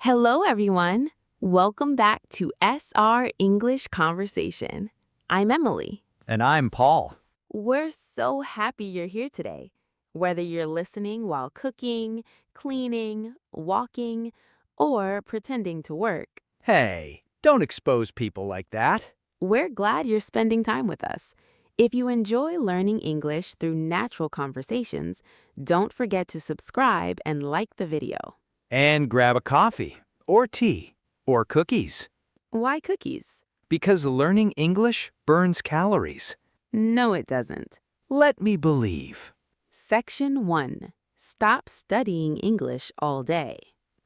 Hello, everyone. Welcome back to SR English Conversation. I'm Emily. And I'm Paul. We're so happy you're here today. Whether you're listening while cooking, cleaning, walking, or pretending to work, Hey, don't expose people like that. we're glad you're spending time with us. If you enjoy learning English through natural conversations, don't forget to subscribe and like the video. And grab a coffee, or tea, or cookies. Why cookies? Because learning English burns calories. No, it doesn't. Let me believe. Section 1. Stop studying English all day.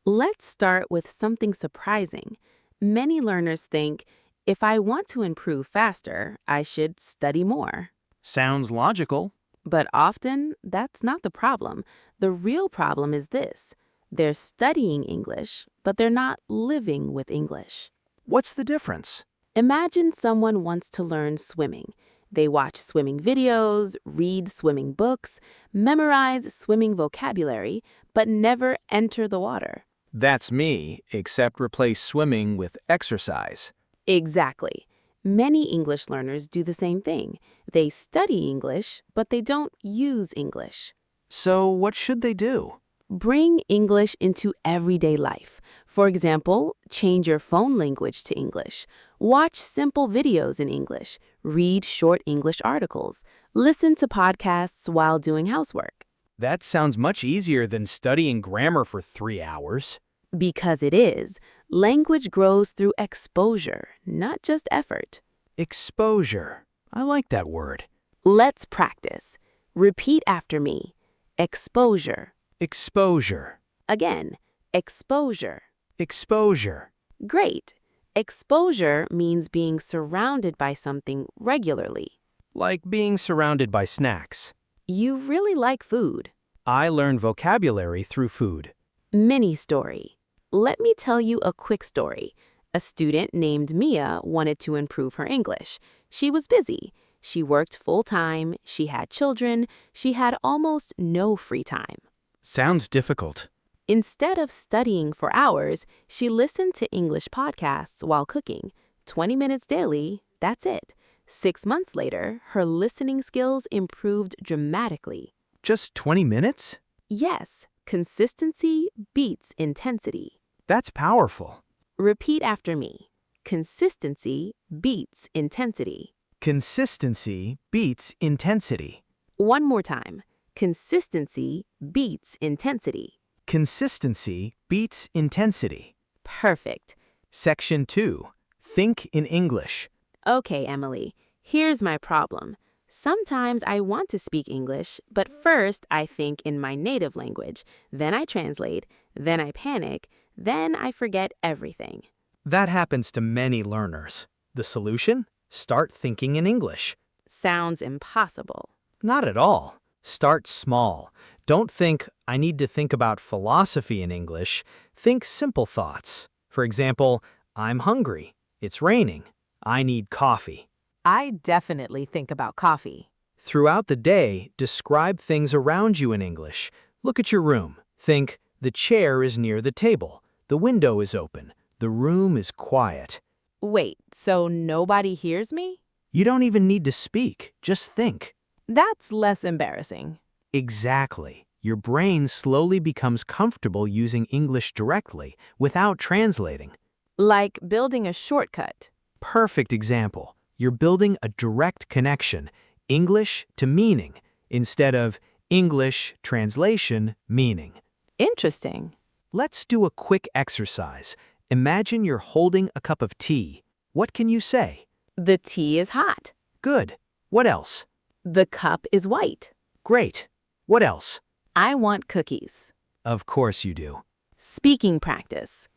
Let's start with something surprising. Many learners think, if I want to improve faster, I should study more. Sounds logical. But often, that's not the problem. The real problem is this. They're studying English, but they're not living with English. What's the difference? Imagine someone wants to learn swimming. They watch swimming videos, read swimming books, memorize swimming vocabulary, but never enter the water. That's me, except replace swimming with exercise. Exactly. Many English learners do the same thing. They study English, but they don't use English. So what should they do? Bring English into everyday life. For example, change your phone language to English. Watch simple videos in English. Read short English articles. Listen to podcasts while doing housework. That sounds much easier than studying grammar for 3 hours. Because it is. Language grows through exposure, not just effort. Exposure. I like that word. Let's practice. Repeat after me. Exposure. Exposure. Again, exposure. Exposure. Great. Exposure means being surrounded by something regularly. Like being surrounded by snacks. You really like food. I learn vocabulary through food. Mini story. Let me tell you a quick story. A student named Mia wanted to improve her English. She was busy. She worked full-time. She had children. She had almost no free time. Sounds difficult. Instead of studying for hours, she listened to English podcasts while cooking. 20 minutes daily, that's it. 6 months later, her listening skills improved dramatically. Just 20 minutes? Yes, consistency beats intensity. That's powerful. Repeat after me. Consistency beats intensity. Consistency beats intensity. One more time. Consistency beats intensity. Consistency beats intensity. Perfect. Section 2. Think in English. Okay, Emily, here's my problem. Sometimes I want to speak English, but first I think in my native language. Then I translate, then I panic, then I forget everything. That happens to many learners. The solution? Start thinking in English. Sounds impossible. Not at all. Start small. Don't think, I need to think about philosophy in English. Think simple thoughts. For example, I'm hungry. It's raining. I need coffee. I definitely think about coffee. Throughout the day, describe things around you in English. Look at your room. Think, the chair is near the table. The window is open. The room is quiet. Wait, so nobody hears me? You don't even need to speak. Just think. That's less embarrassing. Exactly. Your brain slowly becomes comfortable using English directly without translating. Like building a shortcut. Perfect example. You're building a direct connection, English to meaning, instead of English translation meaning. Interesting. Let's do a quick exercise. Imagine you're holding a cup of tea. What can you say? The tea is hot. Good. What else? The cup is white. Great. What else? I want cookies. Of course you do. Speaking practice.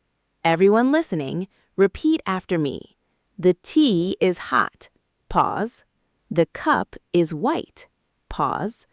Everyone listening, repeat after me. The tea is hot. Pause. The cup is white. Pause.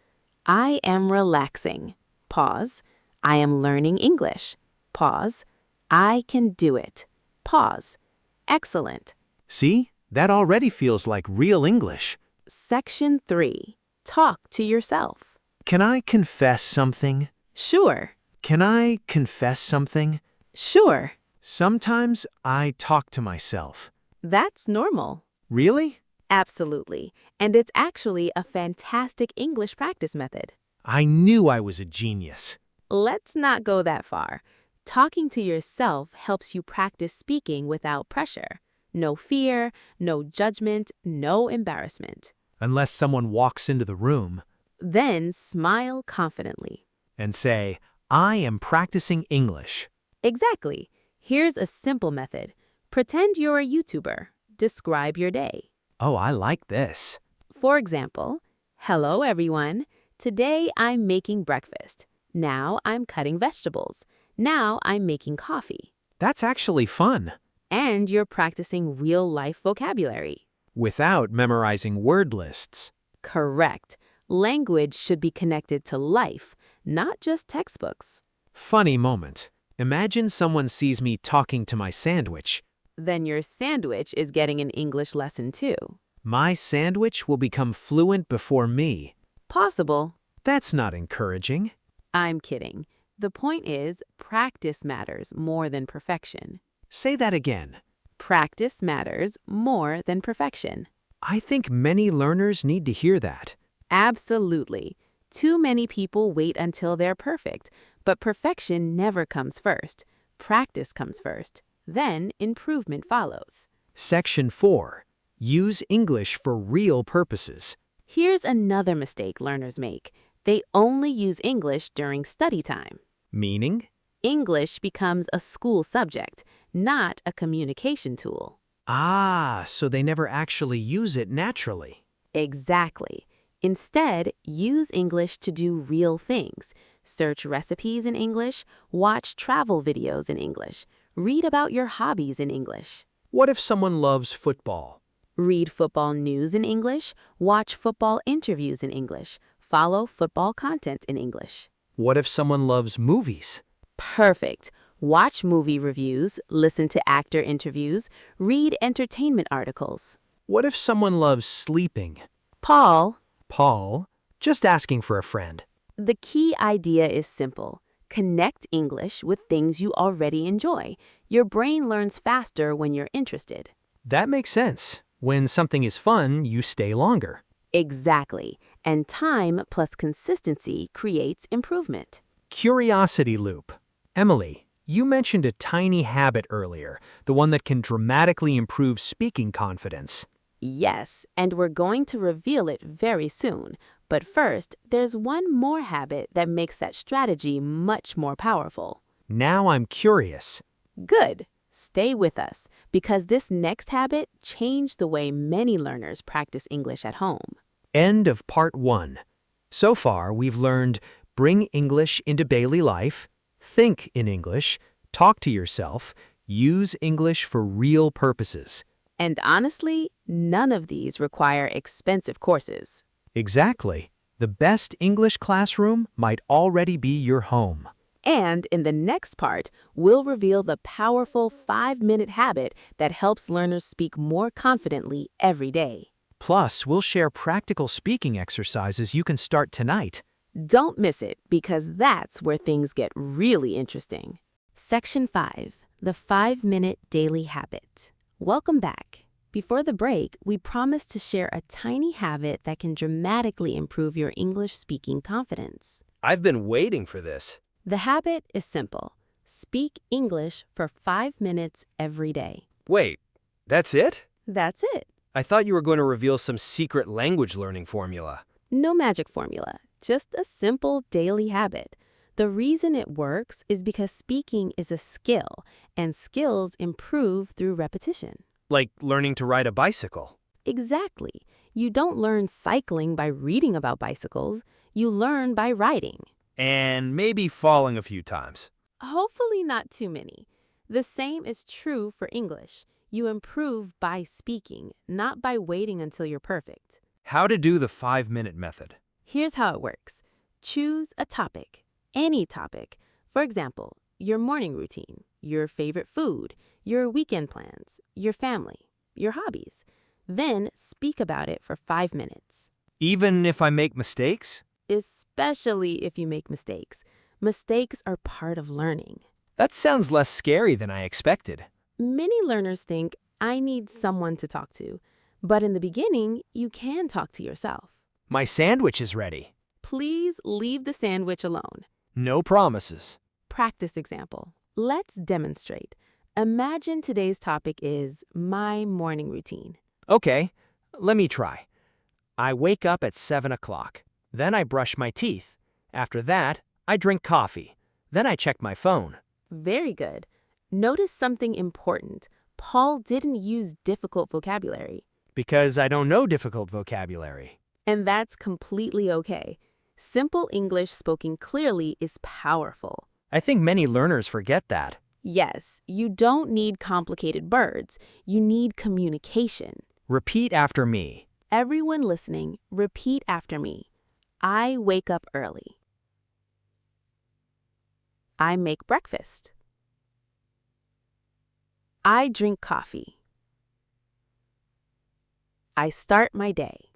I am relaxing. Pause. I am learning English. Pause. I can do it. Pause. Excellent. See? That already feels like real English. Section 3. Talk to yourself. Can I confess something? Sure. Can I confess something? Sure. Sometimes I talk to myself. That's normal. Really? Absolutely. And it's actually a fantastic English practice method. I knew I was a genius. Let's not go that far. Talking to yourself helps you practice speaking without pressure. No fear, no judgment, no embarrassment. Unless someone walks into the room Then smile confidently. and say, I am practicing English. Exactly. Here's a simple method. Pretend you're a YouTuber. Describe your day. Oh, I like this. For example, hello everyone. Today I'm making breakfast. Now I'm cutting vegetables. Now I'm making coffee. That's actually fun. And you're practicing real-life vocabulary. Without memorizing word lists. Correct. Language should be connected to life, not just textbooks. Funny moment. Imagine someone sees me talking to my sandwich. Then your sandwich is getting an English lesson too. My sandwich will become fluent before me. Possible. That's not encouraging. I'm kidding. The point is, practice matters more than perfection. Say that again. Practice matters more than perfection. I think many learners need to hear that. Absolutely. Too many people wait until they're perfect, but perfection never comes first. Practice comes first. Then improvement follows. Section 4. Use English for real purposes. Here's another mistake learners make. They only use English during study time. Meaning? English becomes a school subject, not a communication tool. Ah, so they never actually use it naturally. Exactly. Instead, use English to do real things. Search recipes in English, watch travel videos in English, read about your hobbies in English. What if someone loves football? Read football news in English, watch football interviews in English, follow football content in English. What if someone loves movies? Perfect. Watch movie reviews, listen to actor interviews, read entertainment articles. What if someone loves sleeping? Paul, Paul, just asking for a friend. the key idea is simple. Connect English with things you already enjoy. Your brain learns faster when you're interested. That makes sense. When something is fun, you stay longer. Exactly. And time plus consistency creates improvement. Curiosity loop. Emily, you mentioned a tiny habit earlier, the one that can dramatically improve speaking confidence. Yes, and we're going to reveal it very soon. But first, there's one more habit that makes that strategy much more powerful. Now I'm curious. Good. Stay with us, because this next habit changed the way many learners practice English at home. End of part 1. So far, we've learned bring English into daily life, think in English, talk to yourself, use English for real purposes. And honestly, none of these require expensive courses. Exactly. The best English classroom might already be your home. And in the next part, we'll reveal the powerful 5-minute habit that helps learners speak more confidently every day. Plus, we'll share practical speaking exercises you can start tonight. Don't miss it, because that's where things get really interesting. Section 5, the 5-minute daily habit. Welcome back. Before the break, we promised to share a tiny habit that can dramatically improve your English speaking confidence. I've been waiting for this. The habit is simple. Speak English for 5 minutes every day. Wait, that's it? That's it. I thought you were going to reveal some secret language learning formula. No magic formula, just a simple daily habit. The reason it works is because speaking is a skill, and skills improve through repetition. Like learning to ride a bicycle. Exactly. You don't learn cycling by reading about bicycles. You learn by riding. And maybe falling a few times. Hopefully not too many. The same is true for English. You improve by speaking, not by waiting until you're perfect. How to do the 5-minute method. Here's how it works. Choose a topic, any topic. For example, your morning routine, your favorite food, your weekend plans, your family, your hobbies. Then speak about it for 5 minutes. Even if I make mistakes? Especially if you make mistakes. Mistakes are part of learning. That sounds less scary than I expected. Many learners think, I need someone to talk to. But in the beginning, you can talk to yourself. My sandwich is ready. Please leave the sandwich alone. No promises. Practice example. Let's demonstrate. Imagine today's topic is my morning routine. Okay, let me try. I wake up at 7 o'clock. Then I brush my teeth. After that, I drink coffee. Then I check my phone. Very good. Notice something important. Paul didn't use difficult vocabulary. Because I don't know difficult vocabulary. And that's completely okay. Simple English spoken clearly is powerful. I think many learners forget that. Yes, you don't need complicated words. You need communication. Repeat after me. Everyone listening, repeat after me. I wake up early. I make breakfast. I drink coffee. I start my day.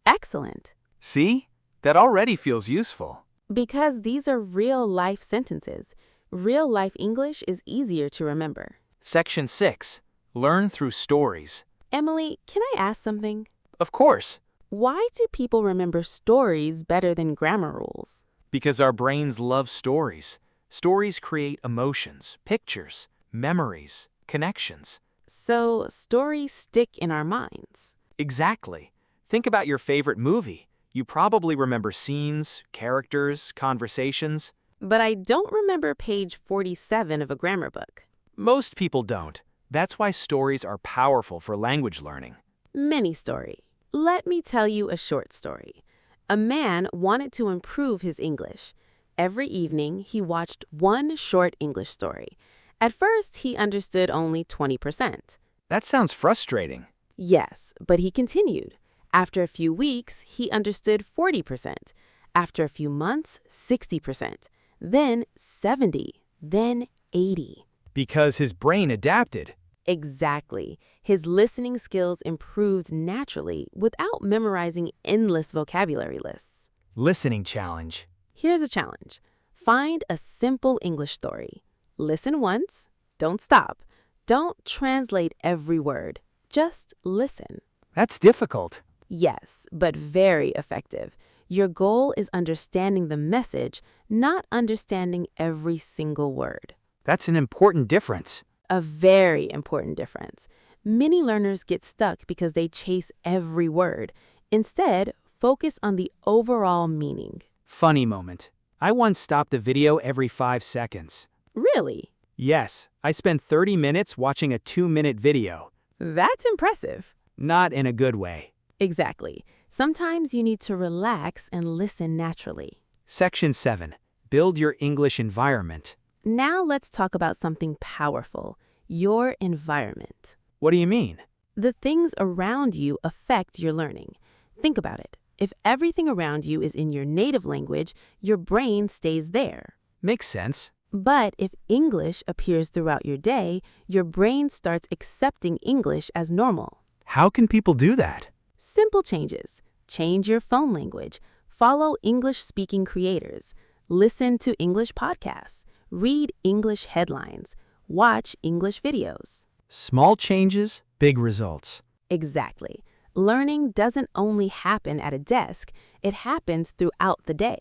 Excellent. See? That already feels useful. Because these are real-life sentences. Real-life English is easier to remember. Section 6. Learn through stories. Emily, can I ask something? Of course. Why do people remember stories better than grammar rules? Because our brains love stories. Stories create emotions, pictures, memories, connections. So stories stick in our minds. Exactly. Think about your favorite movie. You probably remember scenes, characters, conversations. But I don't remember page 47 of a grammar book. Most people don't. That's why stories are powerful for language learning. Mini story. Let me tell you a short story. A man wanted to improve his English. Every evening, he watched one short English story. At first, he understood only 20%. That sounds frustrating. Yes, but he continued. After a few weeks, he understood 40%. After a few months, 60%. Then 70. Then 80. Because his brain adapted. Exactly. His listening skills improved naturally without memorizing endless vocabulary lists. Listening challenge. Here's a challenge. Find a simple English story. Listen once. Don't stop. Don't translate every word. Just listen. That's difficult. Yes, but very effective. Your goal is understanding the message, not understanding every single word. That's an important difference. A very important difference. Many learners get stuck because they chase every word. Instead, focus on the overall meaning. Funny moment. I once stopped the video every 5 seconds. Really? Yes, I spent 30 minutes watching a 2-minute video. That's impressive. Not in a good way. Exactly. Sometimes you need to relax and listen naturally. Section 7. Build your English environment. Now let's talk about something powerful, your environment. What do you mean? The things around you affect your learning. Think about it. If everything around you is in your native language, your brain stays there. Makes sense. But if English appears throughout your day, your brain starts accepting English as normal. How can people do that? Simple changes. Change your phone language. Follow English-speaking creators. Listen to English podcasts. Read English headlines. Watch English videos. Small changes, big results. Exactly. Learning doesn't only happen at a desk, it happens throughout the day.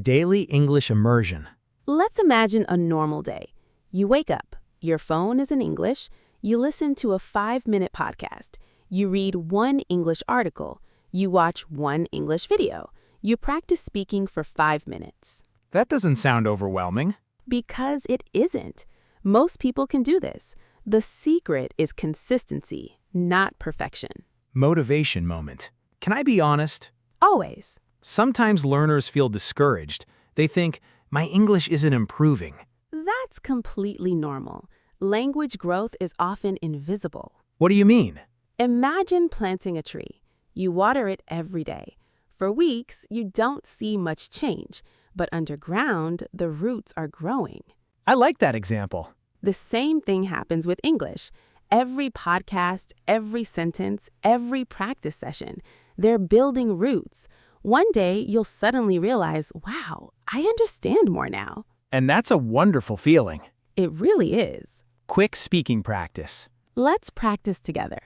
Daily English immersion. Let's imagine a normal day. You wake up, your phone is in English, you listen to a 5-minute podcast, you read one English article, you watch one English video, you practice speaking for 5 minutes. That doesn't sound overwhelming. Because it isn't. Most people can do this. The secret is consistency, not perfection. Motivation moment. Can I be honest? Always. Sometimes learners feel discouraged. They think, my English isn't improving. That's completely normal. Language growth is often invisible. What do you mean? Imagine planting a tree. You water it every day. For weeks, you don't see much change, but underground, the roots are growing. I like that example. The same thing happens with English. Every podcast, every sentence, every practice session, they're building roots. One day, you'll suddenly realize, wow, I understand more now. And that's a wonderful feeling. It really is. Quick speaking practice. Let's practice together.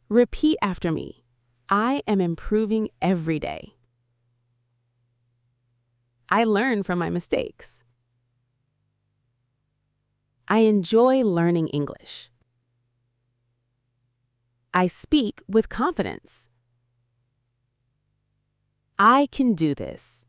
Repeat after me. I am improving every day. I learn from my mistakes. I enjoy learning English. I speak with confidence. I can do this.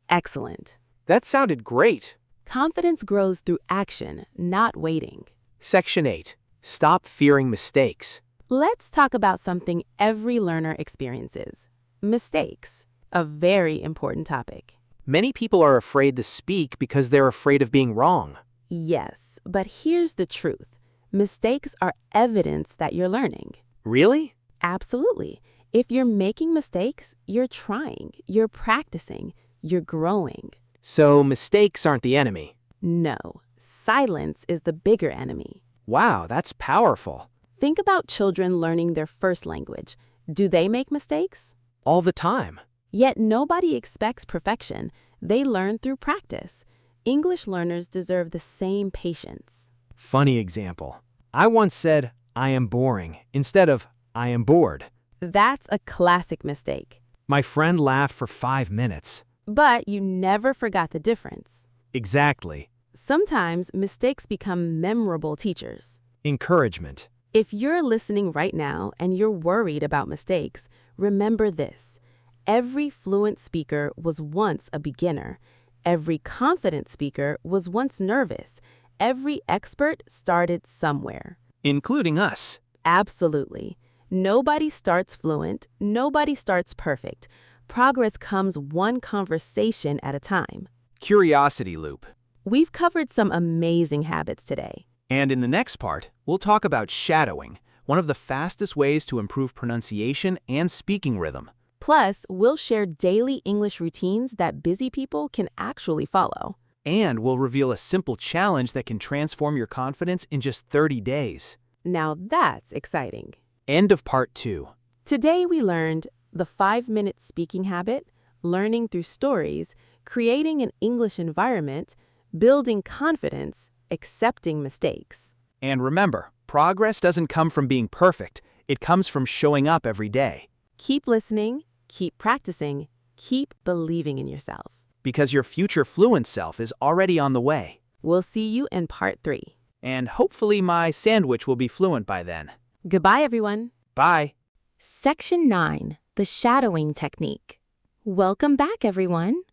Excellent. That sounded great. Confidence grows through action, not waiting. Section 8. Stop fearing mistakes. Let's talk about something every learner experiences. Mistakes, a very important topic. Many people are afraid to speak because they're afraid of being wrong. Yes, but here's the truth. Mistakes are evidence that you're learning. Really? Absolutely. If you're making mistakes, you're trying, you're practicing, you're growing. So mistakes aren't the enemy. No, silence is the bigger enemy. Wow, that's powerful. Think about children learning their first language. Do they make mistakes? All the time. Yet nobody expects perfection. They learn through practice. English learners deserve the same patience. Funny example. I once said, I am boring, instead of, I am bored. That's a classic mistake. My friend laughed for 5 minutes. But you never forgot the difference. Exactly. Sometimes mistakes become memorable teachers. Encouragement. If you're listening right now and you're worried about mistakes, remember this. Every fluent speaker was once a beginner. Every confident speaker was once nervous. Every expert started somewhere. Including us. Absolutely. Nobody starts fluent. Nobody starts perfect. Progress comes one conversation at a time. Curiosity loop. We've covered some amazing habits today. And in the next part, we'll talk about shadowing, one of the fastest ways to improve pronunciation and speaking rhythm. Plus, we'll share daily English routines that busy people can actually follow. And we'll reveal a simple challenge that can transform your confidence in just 30 days. Now that's exciting. End of part 2. Today we learned the 5-minute speaking habit, learning through stories, creating an English environment, building confidence, accepting mistakes. And remember, progress doesn't come from being perfect. It comes from showing up every day. Keep listening, keep practicing, keep believing in yourself. Because your future fluent self is already on the way. We'll see you in part 3. And hopefully my sandwich will be fluent by then. Goodbye, everyone. Bye. Section 9, the shadowing technique. Welcome back, everyone.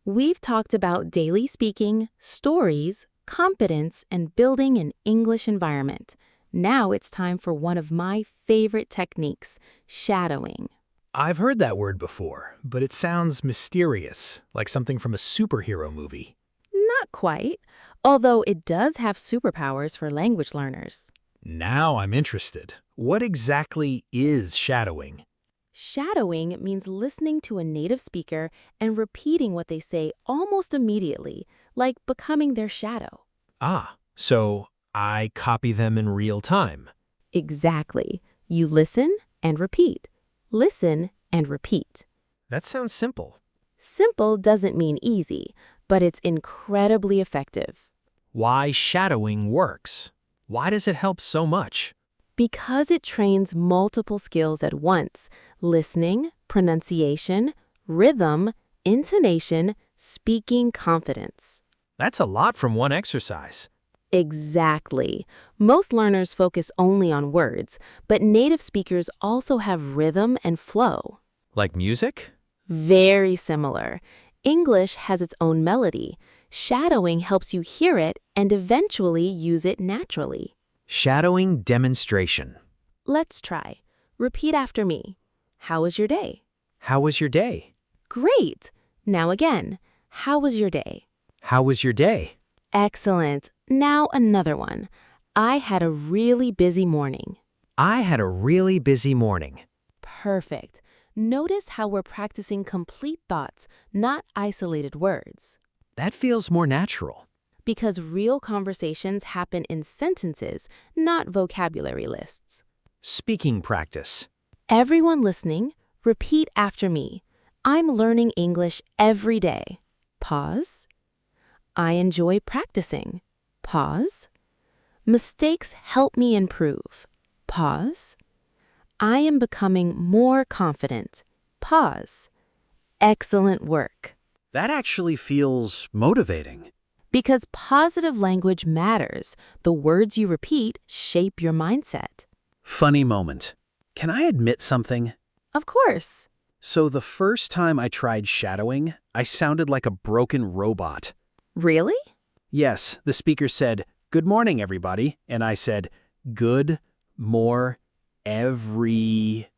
We've talked about daily speaking, stories, confidence, and building an English environment. Now it's time for one of my favorite techniques, shadowing. I've heard that word before, but it sounds mysterious, like something from a superhero movie. Not quite, although it does have superpowers for language learners. Now I'm interested. What exactly is shadowing? Shadowing means listening to a native speaker and repeating what they say almost immediately, like becoming their shadow. Ah, so I copy them in real time. Exactly. You listen and repeat. Listen and repeat. That sounds simple. Simple doesn't mean easy, but it's incredibly effective. Why shadowing works? Why does it help so much? Because it trains multiple skills at once: listening, pronunciation, rhythm, intonation, speaking confidence. That's a lot from one exercise. Exactly. Most learners focus only on words, but native speakers also have rhythm and flow. Like music? Very similar. English has its own melody. Shadowing helps you hear it and eventually use it naturally. Shadowing demonstration. Let's try. Repeat after me. How was your day? How was your day? Great! Now again. How was your day? How was your day? Excellent. Now another one. I had a really busy morning. I had a really busy morning. Perfect. Notice how we're practicing complete thoughts, not isolated words. That feels more natural. Because real conversations happen in sentences, not vocabulary lists. Speaking practice. Everyone listening, repeat after me. I'm learning English every day. Pause. I enjoy practicing. Pause. Mistakes help me improve. Pause. I am becoming more confident. Pause. Excellent work. That actually feels motivating. Because positive language matters. The words you repeat shape your mindset. Funny moment. Can I admit something? Of course. So the first time I tried shadowing, I sounded like a broken robot. Really? Yes, the speaker said, "Good morning, everybody." And I said, "Good, more, every..."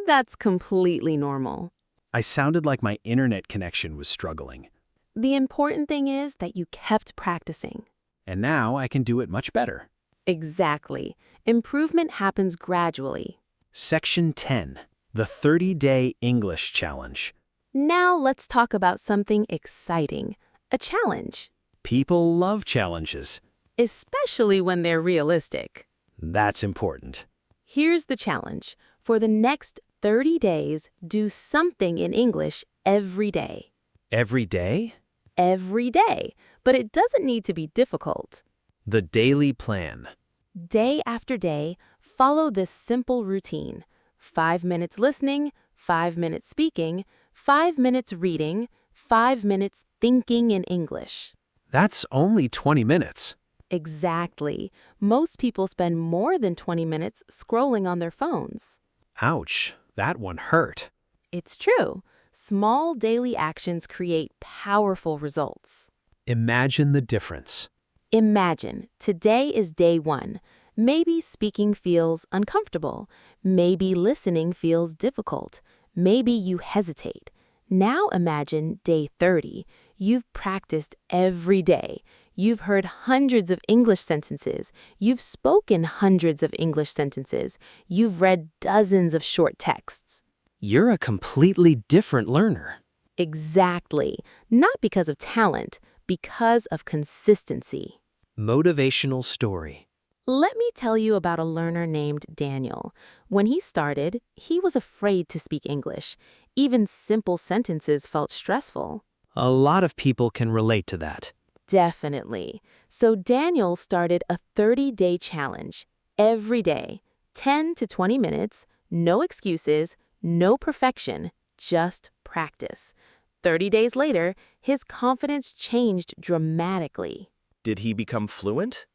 That's completely normal. I sounded like my internet connection was struggling. The important thing is that you kept practicing. And now I can do it much better. Exactly. Improvement happens gradually. Section 10, the 30-day English challenge. Now let's talk about something exciting, a challenge, People love challenges. especially when they're realistic. That's important. Here's the challenge. For the next 30 days, do something in English every day. Every day? Every day. But it doesn't need to be difficult. The daily plan. Day after day, follow this simple routine. 5 minutes listening, 5 minutes speaking, 5 minutes reading, 5 minutes thinking in English. That's only 20 minutes. Exactly. Most people spend more than 20 minutes scrolling on their phones. Ouch, that one hurt. It's true. Small daily actions create powerful results. Imagine the difference. Imagine, today is day 1. Maybe speaking feels uncomfortable. Maybe listening feels difficult. Maybe you hesitate. Now imagine day 30. You've practiced every day. You've heard hundreds of English sentences. You've spoken hundreds of English sentences. You've read dozens of short texts. You're a completely different learner. Exactly. Not because of talent, because of consistency. Motivational story. Let me tell you about a learner named Daniel. When he started, he was afraid to speak English. Even simple sentences felt stressful. A lot of people can relate to that. Definitely. So Daniel started a 30-day challenge. Every day, 10 to 20 minutes, no excuses, no perfection, just practice. 30 days later, his confidence changed dramatically. Did he become fluent?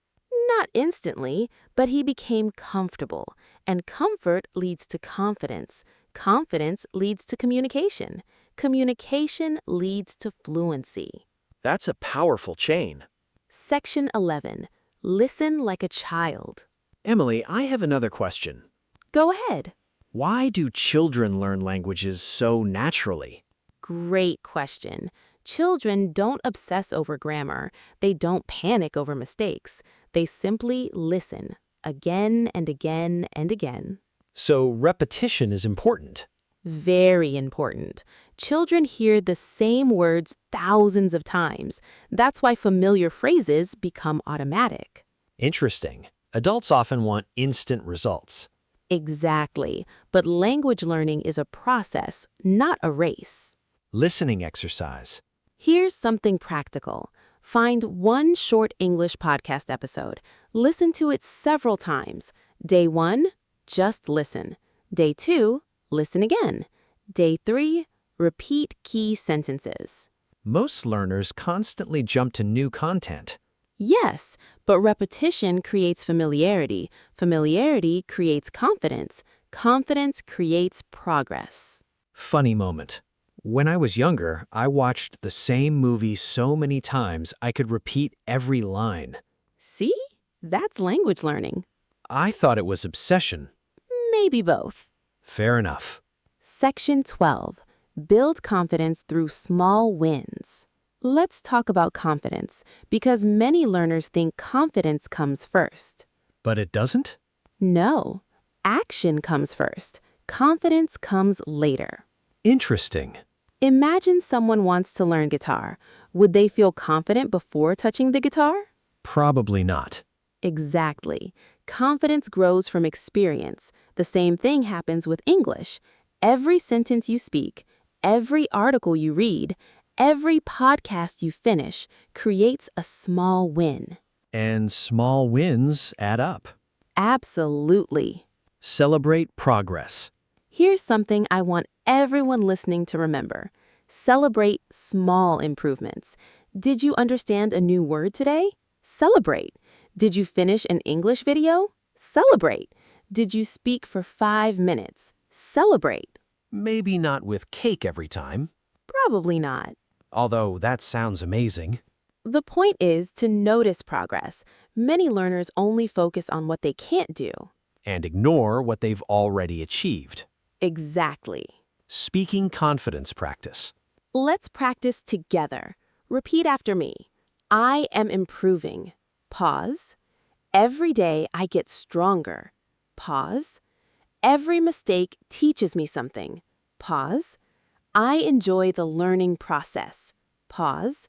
Not instantly, but he became comfortable. And comfort leads to confidence. Confidence leads to communication. Communication leads to fluency. That's a powerful chain. Section 11. Listen like a child. Emily, I have another question. Go ahead. Why do children learn languages so naturally? Great question. Children don't obsess over grammar. They don't panic over mistakes. They simply listen, again and again and again. So repetition is important. Very important. Children hear the same words thousands of times. That's why familiar phrases become automatic. Interesting. Adults often want instant results. Exactly. But language learning is a process, not a race. Listening exercise. Here's something practical. Find one short English podcast episode. Listen to it several times. Day 1, just listen. Day 2, listen again. Day 3, repeat key sentences. Most learners constantly jump to new content. Yes, but repetition creates familiarity. Familiarity creates confidence. Confidence creates progress. Funny moment. When I was younger, I watched the same movie so many times I could repeat every line. See? That's language learning. I thought it was obsession. Maybe both. Fair enough. Section 12. Build confidence through small wins. Let's talk about confidence, because many learners think confidence comes first. But it doesn't? No. Action comes first. Confidence comes later. Interesting. Imagine someone wants to learn guitar. Would they feel confident before touching the guitar? Probably not. Exactly. Confidence grows from experience. The same thing happens with English. Every sentence you speak, every article you read, Every podcast you finish creates a small win. And small wins add up. Absolutely. Celebrate progress. Here's something I want everyone listening to remember. Celebrate small improvements. Did you understand a new word today? Celebrate. Did you finish an English video? Celebrate. Did you speak for 5 minutes? Celebrate. Maybe not with cake every time, Probably not. although that sounds amazing. The point is to notice progress. Many learners only focus on what they can't do. And ignore what they've already achieved. Exactly. Speaking confidence practice. Let's practice together. Repeat after me. I am improving. Pause. Every day I get stronger. Pause. Every mistake teaches me something. Pause. I enjoy the learning process. Pause.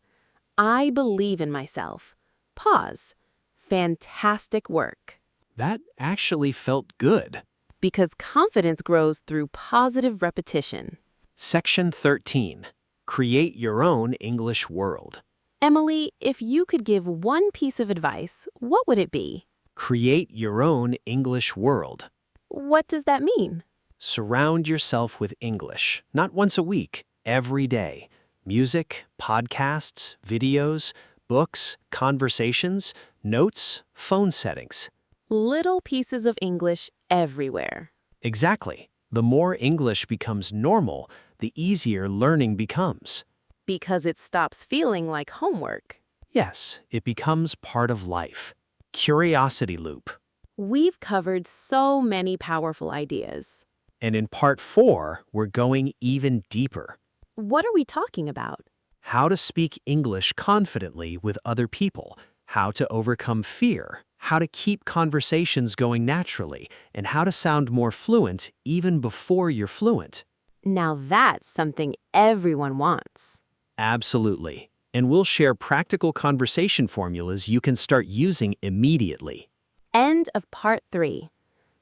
I believe in myself. Pause. Fantastic work. That actually felt good. Because confidence grows through positive repetition. Section 13. Create your own English world. Emily, if you could give one piece of advice, what would it be? Create your own English world. What does that mean? Surround yourself with English, not once a week, every day. Music, podcasts, videos, books, conversations, notes, phone settings. Little pieces of English everywhere. Exactly. The more English becomes normal, the easier learning becomes. Because it stops feeling like homework. Yes, it becomes part of life. Curiosity loop. We've covered so many powerful ideas. And in part 4, we're going even deeper. What are we talking about? How to speak English confidently with other people, how to overcome fear, how to keep conversations going naturally, and how to sound more fluent even before you're fluent. Now that's something everyone wants. Absolutely. And we'll share practical conversation formulas you can start using immediately. End of part 3.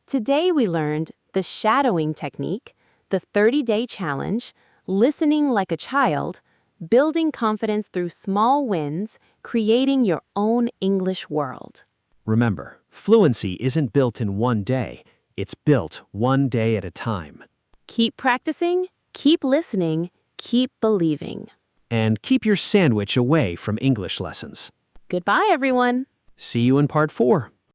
Today we learned the shadowing technique, the 30-day challenge, listening like a child, building confidence through small wins, creating your own English world. Remember, fluency isn't built in one day. It's built one day at a time. Keep practicing, keep listening, keep believing. And keep your sandwich away from English lessons. Goodbye, everyone. See you in part 4.